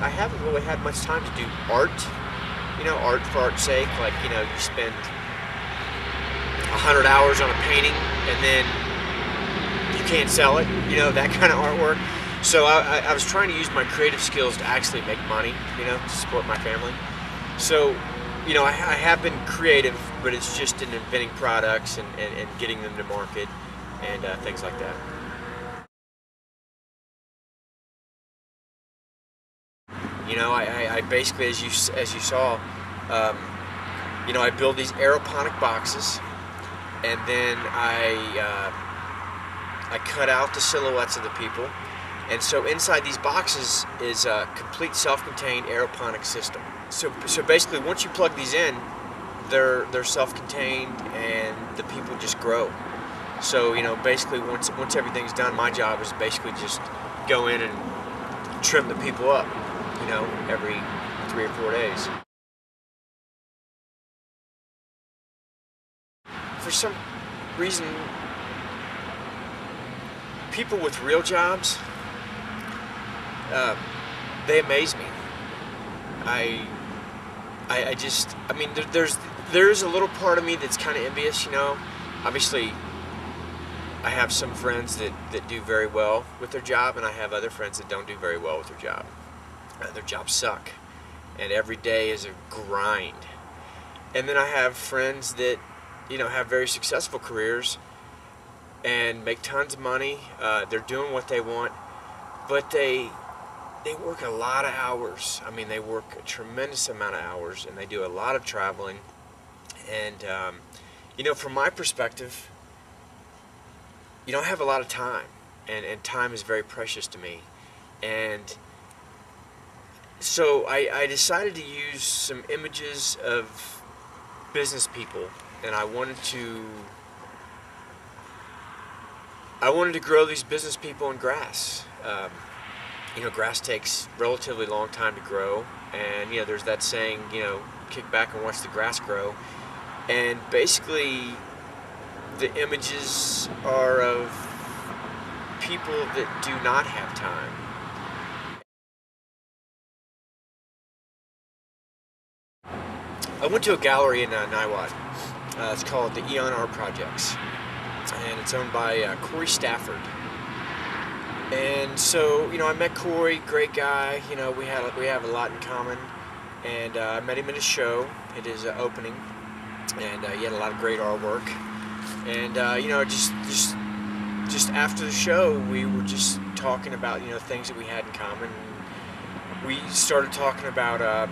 I haven't really had much time to do art, art for art's sake. Like, you spend 100 hours on a painting and then you can't sell it, that kind of artwork. So I was trying to use my creative skills to actually make money, to support my family. So, I have been creative, but it's just in inventing products and getting them to market and things like that. I basically, as you saw, I build these aeroponic boxes, and then I cut out the silhouettes of the people, and so inside these boxes is a complete self-contained aeroponic system. So basically, once you plug these in, they're self-contained, and the people just grow. So basically, once everything's done, my job is basically just go in and trim the people up, every 3 or 4 days. For some reason, people with real jobs, they amaze me. There's a little part of me that's kind of envious, Obviously, I have some friends that do very well with their job, and I have other friends that don't do very well with their job. Their jobs suck, and every day is a grind. And then I have friends that, have very successful careers and make tons of money. They're doing what they want, but they work a lot of hours. I mean, they work a tremendous amount of hours, and they do a lot of traveling. And, from my perspective, I have a lot of time, and time is very precious to me. And so I decided to use some images of business people, and I wanted to grow these business people in grass. Grass takes relatively long time to grow, and there's that saying, kick back and watch the grass grow. And basically, the images are of people that do not have time. I went to a gallery in Niwot. It's called the EON Art Projects, and it's owned by Corey Stafford. And so, I met Corey, great guy. We have a lot in common, and I met him at his show, at his opening, and he had a lot of great artwork. And just after the show, we were just talking about things that we had in common. We started talking about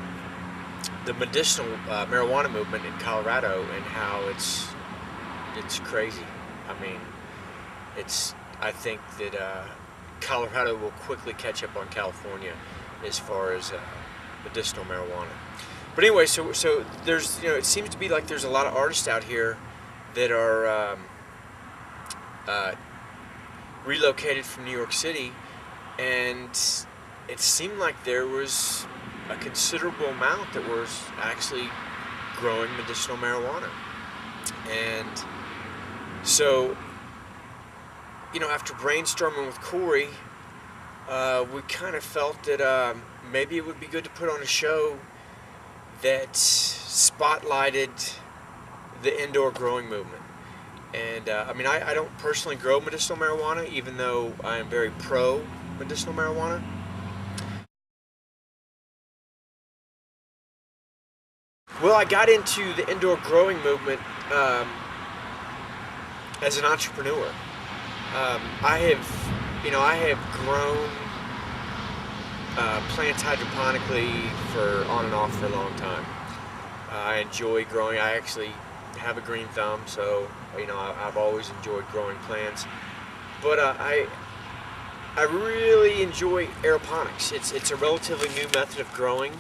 the medicinal marijuana movement in Colorado and how it's crazy. I mean, I think that Colorado will quickly catch up on California as far as medicinal marijuana. But anyway, so there's it seems to be like there's a lot of artists out here that are relocated from New York City, and it seemed like there was a considerable amount that was actually growing medicinal marijuana. And so, after brainstorming with Corey, we kind of felt that maybe it would be good to put on a show that spotlighted the indoor growing movement. And I don't personally grow medicinal marijuana, even though I am very pro medicinal marijuana. Well, I got into the indoor growing movement as an entrepreneur. I have grown plants hydroponically for on and off for a long time. I enjoy growing. I actually have a green thumb, so I've always enjoyed growing plants. But I really enjoy aeroponics. It's a relatively new method of growing,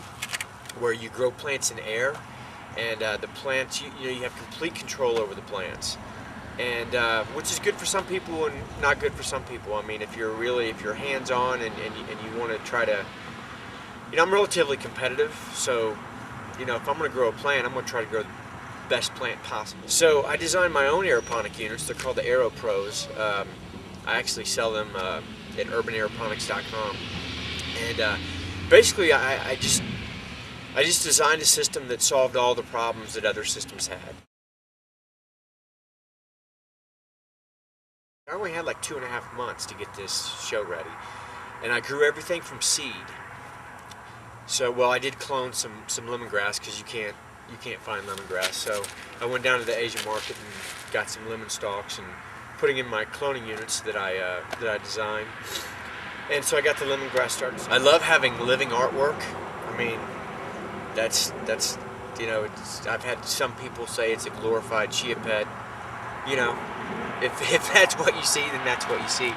where you grow plants in air, and the plants you have complete control over the plants, and which is good for some people and not good for some people. I mean, if you're hands-on and you want to try to, I'm relatively competitive, so if I'm going to grow a plant, I'm going to try to grow the best plant possible. So I designed my own aeroponic units. They're called the Aero Pros. I actually sell them at urbanaeroponics.com, and basically, I just designed a system that solved all the problems that other systems had. I only had like 2.5 months to get this show ready, and I grew everything from seed. So, well, I did clone some lemongrass because you can't find lemongrass. So I went down to the Asian market and got some lemon stalks and putting in my cloning units that I designed. And so I got the lemongrass started. I love having living artwork. I mean, that's you know, I've had some people say it's a glorified chia pet. You know, if that's what you see, then that's what you see.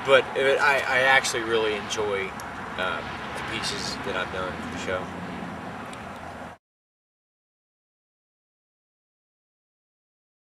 But I actually really enjoy the pieces that I've done for the show.